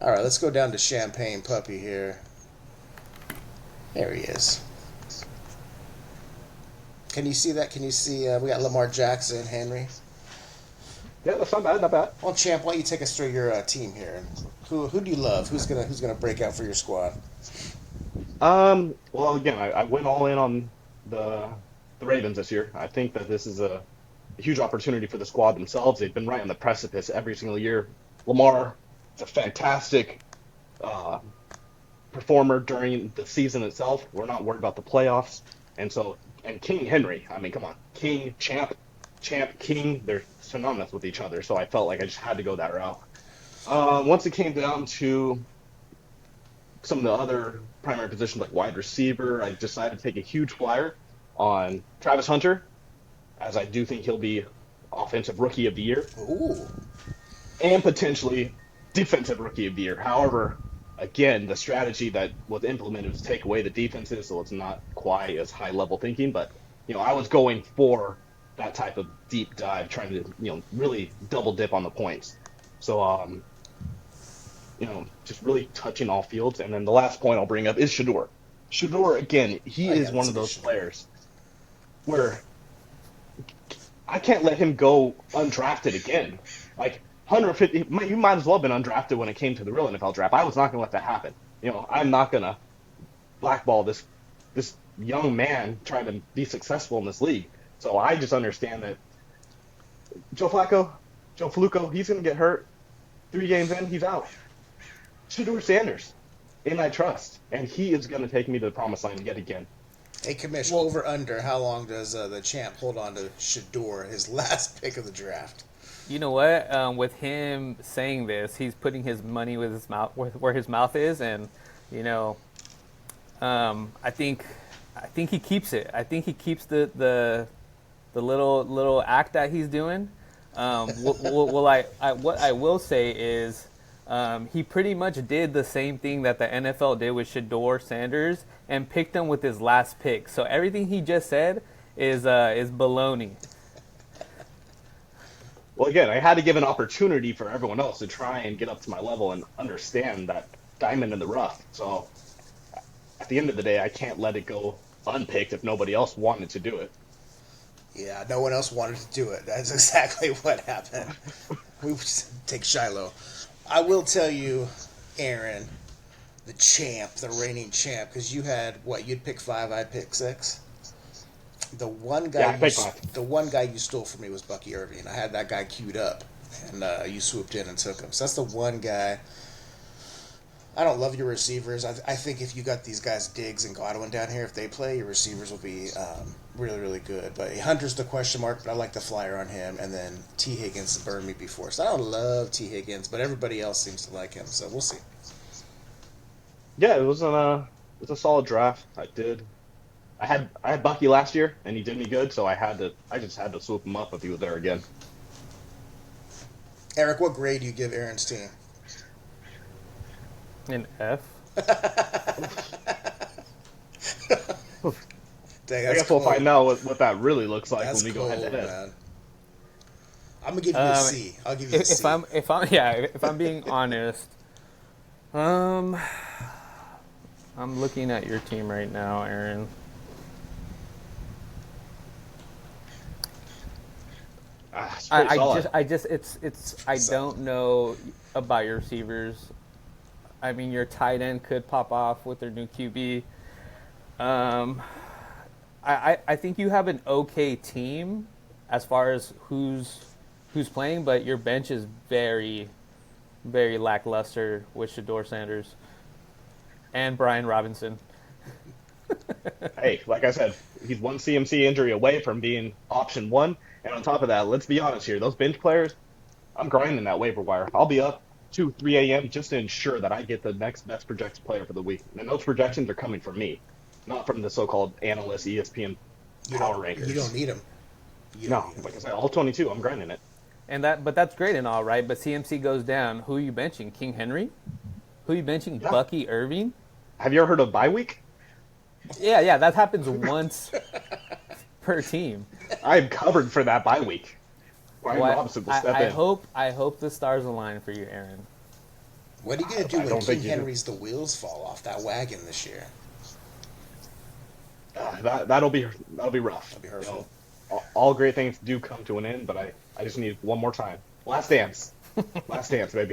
All right, let's go down to Champagne Puppy here. There he is. Can you see that? Can you see? We got Lamar Jackson, Henry. Yeah, that's not bad, not bad. Well, Champ, why don't you take us through your team here? Who do you love? Who's gonna break out for your squad? Well, again, I went all in on the the Ravens this year. I think that this is a huge opportunity for the squad themselves. They've been right on the precipice every single year. Lamar is a fantastic uh, performer during the season itself. We're not worried about the playoffs, and so and King Henry. I mean, come on, King Champ, Champ King. They're synonymous with each other. So I felt like I just had to go that route. Once it came down to some of the other primary positions like wide receiver, I decided to take a huge flyer on Travis Hunter, as I do think he'll be offensive rookie of the year Ooh, and potentially defensive rookie of the year. However, again, the strategy that was implemented was take away the defenses, so it's not quite as high level thinking. But I was going for that type of deep dive, trying to really double dip on the points. So just really touching all fields. And then the last point I'll bring up is Shedeur. Shedeur, again, he oh yeah, is one that's a of good those Shedeur. players where I can't let him go undrafted again. Like 150, you might as well have been undrafted when it came to the real NFL draft. I was not going to let that happen. I'm not going to blackball this young man trying to be successful in this league. So I just understand that Joe Flacco, Joe Fluco, he's going to get hurt. 3 games in, he's out. Shedeur Sanders, in I trust, and he is going to take me to the promised land yet again. Hey, Commish, Well, over under. How long does the Champ hold on to Shador, his last pick of the draft? you know what? With him saying this, he's putting his money with his mouth, where his mouth is, and you know, I think he keeps it. I think he keeps the little act that he's doing. What I will say is, he pretty much did the same thing that the NFL did with Shador Sanders and picked him with his last pick. So everything he just said is baloney. Well, again, I had to give an opportunity for everyone else to try and get up to my level and understand that diamond in the rough. So at the end of the day, I can't let it go unpicked if nobody else wanted to do it. Yeah, no one else wanted to do it. That's exactly what happened. We would take Shiloh. I will tell you, Aaron, the champ, the reigning champ, because you had what? You'd pick five, I'd pick six. The one guy Yeah, I you, picked five. the one guy you stole from me was Bucky Irving. I had that guy queued up, and you swooped in and took him. So that's the one guy. I don't love your receivers. I think if you got these guys Diggs and Godwin down here, if they play, your receivers will be really, really good. But Hunter's the question mark, but I like the flyer on him. And then T. Higgins burned me before. So I don't love T. Higgins, but everybody else seems to like him. So we'll see. Yeah, it was a solid draft. I had Bucky last year and he did me good, so I just had to swoop him up if he was there again. Eric, what grade do you give Aaron's team? An F. Dang, I that's guess we'll cold. find out what that really looks like That's when we go head to cold, head. man. I'm gonna give you a Um, C. I'll give you a C. if I'm being honest, um, I'm looking at your team right now, Aaron. It's pretty solid. I Solid. don't know about your receivers. I mean, your tight end could pop off with their new QB. Um, I think you have an okay team as far as who's playing, but your bench is very lackluster with Shador Sanders and Brian Robinson. Hey, like I said, he's one CMC injury away from being option one. And on top of that, let's be honest here, those bench players, I'm grinding that waiver wire. I'll be up 2, 3 a.m. just to ensure that I get the next best projected player for the week. And those projections are coming from me, not from the so-called analyst ESPN You don't. power You don't rankers. need him. You don't No, need him. like I said, all 22, I'm grinding it. But that's great and all right. But CMC goes down. Who are you benching? King Henry? Who are you benching? Yeah. Bucky Irving? Have you ever heard of bye week? Yeah. That happens once per team. I'm covered for that bye week. Brian What Robinson will step in. I hope the stars align for you, Aaron. What are you going to do I when don't King think Henry's the wheels fall off that wagon this year? that'll be rough. That'll be hurtful. All great things do come to an end, but I just need one more time. Last dance, baby.